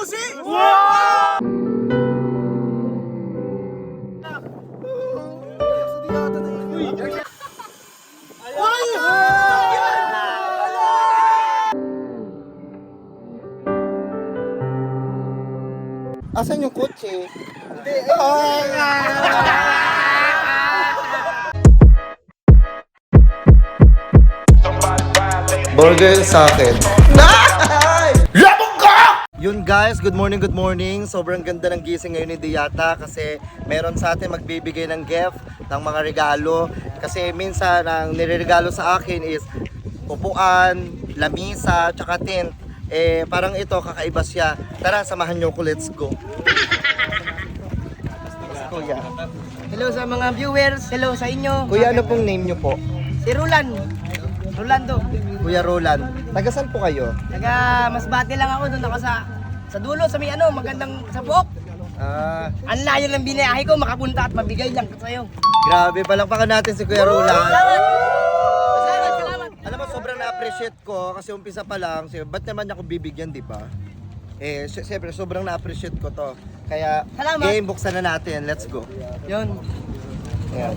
susi! Asan yung kotse? Hindi. Burger sa akin. Labog ka! Yun guys, good morning, good morning. Sobrang ganda ng gising ngayon ni Diyata kasi meron sa atin magbibigay ng gift, ng mga regalo. Kasi minsan ang nireregalo sa akin is upuan, lamisa, tsaka tent. Eh, parang ito, kakaiba siya. Tara, samahan nyo ko, let's go. Kuya. Hello sa mga viewers, hello sa inyo. Kuya, ano pong name nyo po? Si Rolando. Kuya Roland. Taga saan po kayo? Taga Masbate lang ako, doon ako sa dulo, sa may magandang sa buhok. Ang layo ng binayahe ko, makapunta at mabigay lang ko sa'yo. Grabe, palakpakan natin si Kuya Roland. Salamat. Alam mo, sobrang na-appreciate ko kasi umpisa pa lang, ba't naman niya ako bibigyan, di ba? Eh, siyempre, sobrang na-appreciate ko to. Kaya, Salamat. game, buksan na natin. Let's go. Yun. Ayan.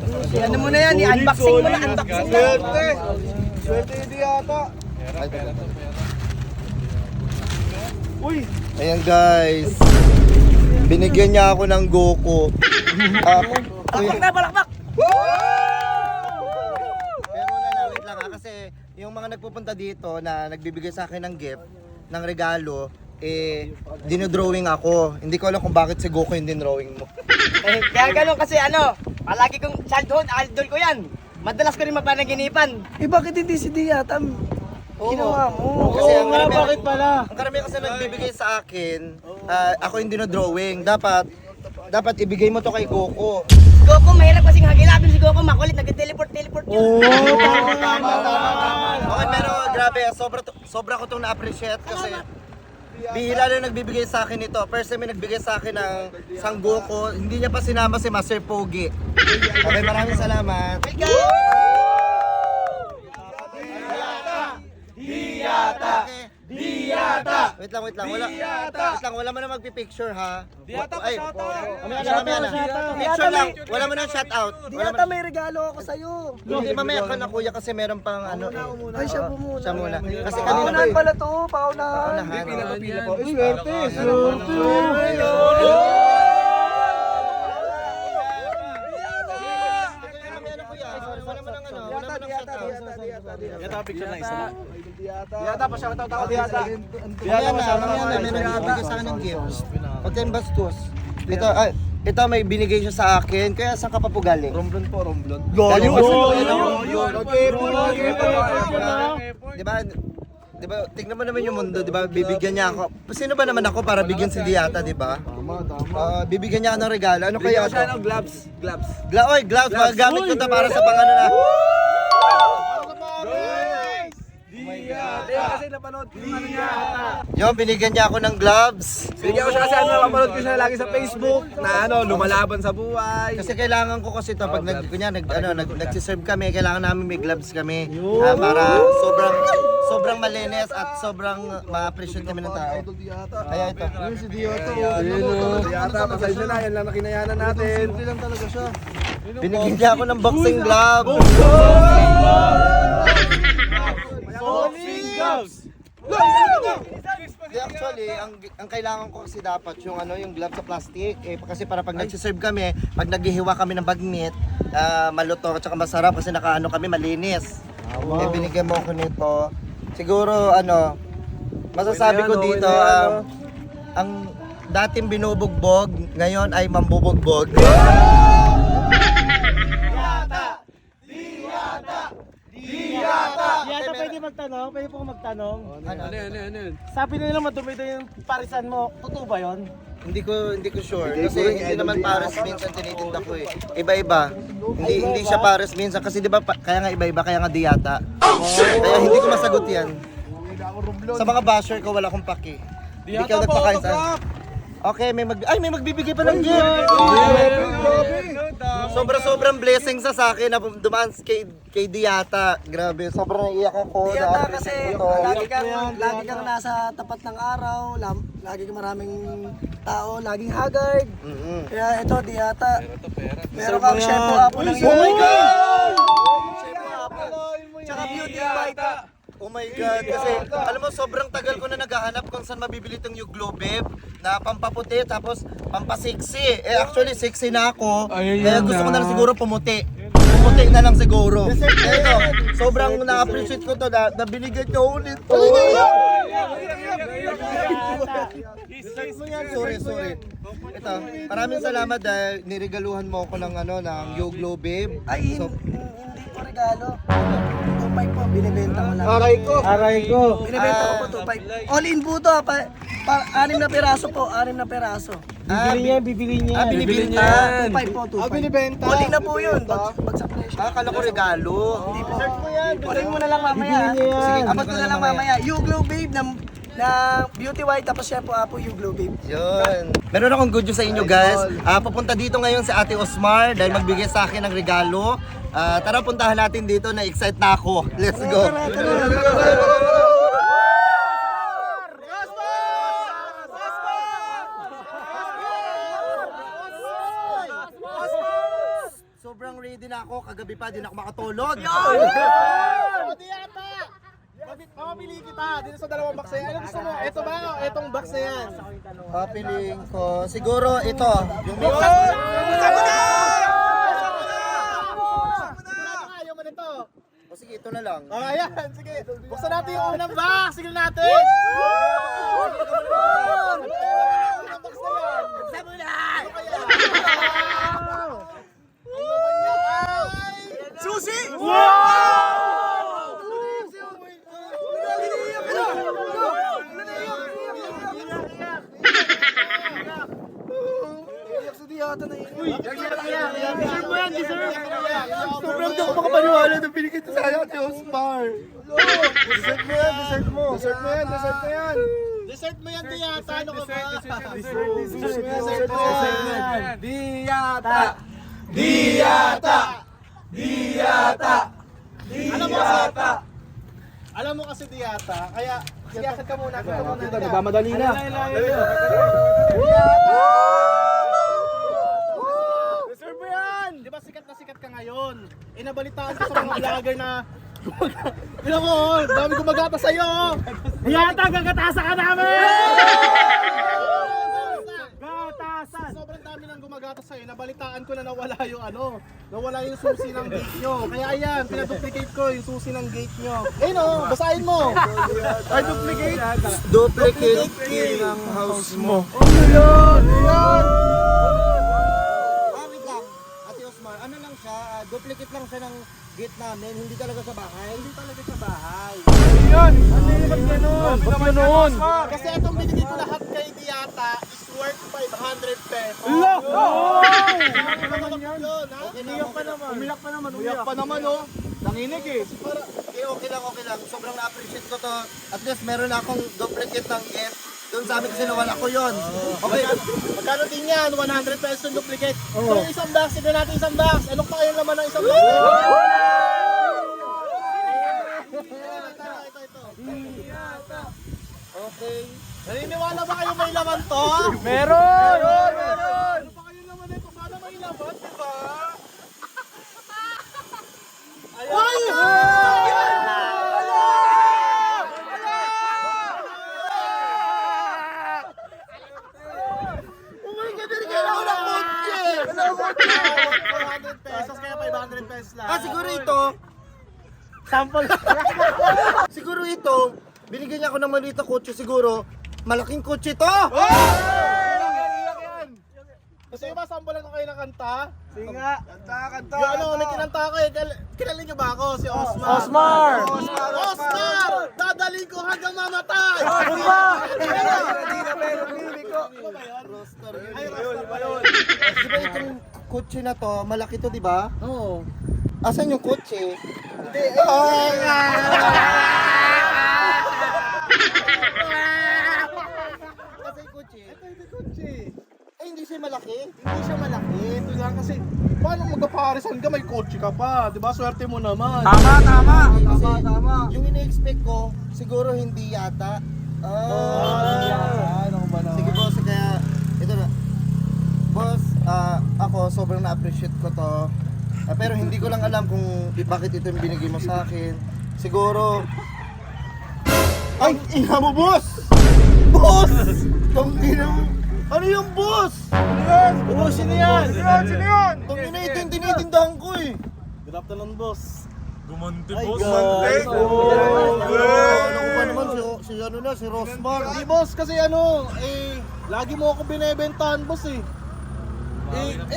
Ano mo na yan, i-unboxing mo na, unboxing mo. Swerte hindi yata. Uy! Ayan guys. Binigyan niya ako ng Goku. Palakpak na, palakpak! Pero wait lang kasi yung mga nagpupunta dito na nagbibigay sa akin ng gift, ng regalo, eh, dinodrawing ako. Hindi ko alam kung bakit si Goku yung dinodrawing mo. Kaya ganun kasi palagi kong childhood, idol ko yan. Madalas ko rin mapanaginipan. Eh bakit hindi si Diyata? Ginawa mo. Kasi ang nga, karamihan- bakit pala? Ang karamihan kasi nagbibigay sa akin, ako yung dinodrawing. Dapat ibigay mo to kay Goku. Goku, mahirap kasing hagilapin si Goku, makulit, nag-teleport yun. Tama. Okay, pero grabe, sobra ko itong na-appreciate kasi bihira na nagbibigay sa akin ito. First time may nagbigay sa akin ng isang Goku, hindi niya pa sinama si Master Pogi. Okay, maraming salamat. Diyata! Wait lang. Wala mo na magpi-picture ha. Diyata, Ay, pa-shoutout. mamaya na. Picture lang. Wala mo na shoutout. Diyata, may regalo ako sa'yo. Hindi, mamaya ka na kuya kasi meron pang ano eh. Ay, siya po muna. Siya muna. Kasi kanina Paunahan pala to, paunahan. Paunahan. Swerte. Wala mo nang ano, wala mo nang shoutout. Diyata, picture na isa lang. Diyata, pa-shoutout ako, Diyata. Mamaya na, may nagbibigay sa akin ng gift. Huwag tayong bastos. Ito may binigay siya sa akin, kaya saan ka pa po galing? Romblon po, Romblon. Galing ba sa Di ba, tingnan mo naman yung mundo, di ba, bibigyan niya ako. Sino ba naman ako para bigyan si Diyata, di ba? Tama. Bibigyan niya ako ng regalo. Ano kaya ito? gloves. Oy, gloves, magagamit ko to para sa pangano na. Kasi napanood ko yung Diyata. Yung binigyan niya ako ng gloves. Bigyan ko siya kasi napanood ko siya lagi sa Facebook na lumalaban sa buhay. Kasi kailangan ko kasi ito pag nagsiserve kami, kailangan namin may gloves kami para sobrang malinis at sobrang ma-appreciate kami ng tao. Kaya ito. Si Diyata. Diyata, pasensya na. Yan lang na kinayanan natin. Simple lang talaga siya. Binigyan niya ako ng boxing glove. Actually, ang kailangan ko kasi dapat yung yung glove sa plastic kasi para pag nagsiserve kami, pag naghihiwa kami ng bagnet, malutong at saka masarap kasi kami malinis. Binigyan mo ako nito. Siguro masasabi ko dito ang dating binubugbog, ngayon ay mambubugbog. Diyata, pwede magtanong? Pwede po magtanong? Ano yun? Sabi nila madumi daw yung parisan mo. Totoo ba yun? Hindi ko sure kasi hindi naman Paris minsan tinitinda ko eh. Iba-iba. Hindi siya Paris minsan kasi 'di ba kaya nga iba-iba kaya nga Diyata. Kaya hindi ko masagot 'yan. Sa mga basher ko wala akong paki. Hindi ka nagpakain sa. Okay, may magbibigay pa ng gift. Sobrang blessing sa akin na dumaan kay Diata. Grabe, sobrang naiyak ako. Yata kasi lagi kang nasa tapat ng araw, lagi kang maraming tao, laging haggard. Kaya ito, Diata. Meron kang shampoo apo ng Oh my God! Shampoo apo. Tsaka beauty bite. Oh my God, kasi alam mo sobrang tagal ko na naghahanap kung saan mabibili itong yung Glow Babe na pampaputi tapos pampasexy. Actually sexy na ako. Kaya gusto ko na lang siguro pumuti. Pumuti na lang siguro. Ito, sobrang na-appreciate ko to na binigay ko ulit to. Sorry. Ito, maraming salamat dahil niregaluhan mo ako ng yung Glow Babe. Ay, hindi po regalo. 2.5 po, binibenta ko lang. Aray ko. Binibenta ko po 2.5. All in po to, 6 na piraso po, 6 na piraso. Bibili niya. Binibili niya. 2.5 po, 2.5. binibenta. All in na po yun, bagsak presyo. Akala ko regalo. Hindi po. All in mo na lang mamaya. Sige, Abot ko na lang mamaya. You Glow Babe na beauty white tapos shampoo apo You Glow Babe. Yun. Meron akong good news sa inyo guys. Pupunta dito ngayon si Ate Osmar dahil magbigay sa akin ng regalo. Tara puntahan natin dito, na-excite na ako. Let's go. Sobrang ready na ako. Kagabi pa, di na ako makatulog. Mamamili kita dito sa dalawang box na yan. Ano gusto mo? Ito ba? Itong box na yan. Papiling ko. Siguro ito. Yung may Ayaw mo nito. O sige, ito na lang. Ayan, sige. Buksan natin yung unang box. Sige natin. Unang box na yan. Buksan mo na! Susi! Sobrang di ako makapaniwala na binigay ito sa Ate Osmar. Dessert mo yan. Dessert mo yan, Diata. Ano ka ba? Dessert mo yan. Alam mo kasi Diata, kaya siyakit ka muna. Nagmamadali na. Deserve mo yan! Di ba sikat na sikat ka ngayon? Nabalitaan ko sa mga vlogger na Tignan mo, dami gumagata sa'yo! Diata, gagatasa ka namin! Gatasan! Sobrang dami nang gumagata sa'yo. Nabalitaan ko na nawala yung nawala yung susi ng gate nyo. Kaya ayan, pinaduplicate ko yung susi ng gate nyo. Basahin mo! Ay, duplicate! Duplicate key ng house mo. Wait lang! Ate Osmar, ano lang siya, duplicate lang siya ng gate namin, hindi talaga sa bahay. Hindi talaga sa bahay. Ayun! Ba't ganun? Kasi itong binigay ko lahat kay Diata is worth 500 pesos. Umiyak pa naman, oh. Nanginig eh. Okay lang. Sobrang na-appreciate ko to. At least meron akong duplicate ng gift. Doon sa amin kasi nawala ko yun. Okay. Magkano din yan? 100 pesos yung duplicate. So yung isang box, tignan natin isang box. Anong pa kayo naman ng isang box? Ito. Okay. Naniniwala ba kayo may laman to? Meron! Ano pa kayo naman ito? Sana may laman, di ba? Pesos kaya 500 pesos lang. Siguro ito. Sample. Siguro ito. Binigyan niya ako ng maliit na kotse siguro. Malaking kotse to! Gusto nyo ba sample ko kayo ng kanta? Sige nga. Kanta. Yung may kinanta ko eh. Kilala nyo ba ako? Si Osmar. Osmar! Dadaling ko hanggang mamatay! Di ba itong kotse na to, malaki to, di ba? Oo. Asan yung kotse? Hindi. Kasi yung kotse? Ito yung kotse. Ay, hindi siya malaki. Hindi siya malaki. Ito lang kasi, paano magkaparisan ka, may kotse ka pa. Diba? Swerte mo naman. Kasi yung ina-expect ko, siguro hindi yata. Ano ba na? Sige boss, kaya ito na. Boss, ako sobrang na-appreciate ko to. Pero hindi ko lang alam kung bakit ito yung binigay mo sa akin. Siguro... Ay, ina mo boss! Boss! Tangina mo! Ano yung boss? Oo, sino yan? Sino yan? Tangina ito yung tinitindahan ko eh. Good afternoon, boss. Gumante, Ay, boss. guys. Ano ko ba naman si ano na, si Rosmar. Hindi, boss, kasi ano, lagi mo ako binebentahan, boss eh.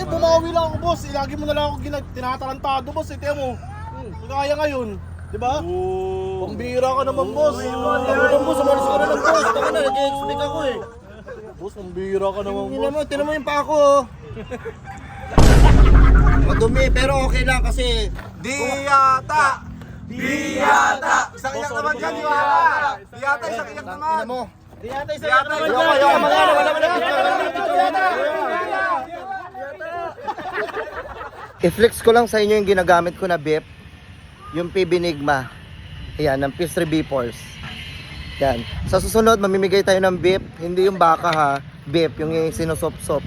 Bumawi lang ako, boss. Lagi mo na lang ako tinatarantado, boss. Tiyan mo. Kaya ngayon. Diba? Pambira ka naman, boss. Ano naman boss, umalis ka na ng boss. Taka na, nag-expect ako eh. Boss, pambira ka naman, boss. Tinan mo yung pa ako oh. Madumi, pero okay lang kasi Diyata! Isang iyak naman dyan, Diyata! Diyata, isang iyak naman! ina mo. Diyata, isa Diyata, naman ayoko, dyan. ayoko, Wala I-flex ko lang sa inyo yung ginagamit ko na beep. Yung PB Nigma. Ayan, ng Peace 3 B-Force. Yan. Sa susunod, mamimigay tayo ng beep. Hindi yung baka ha. Beep, yung sinusop-sop.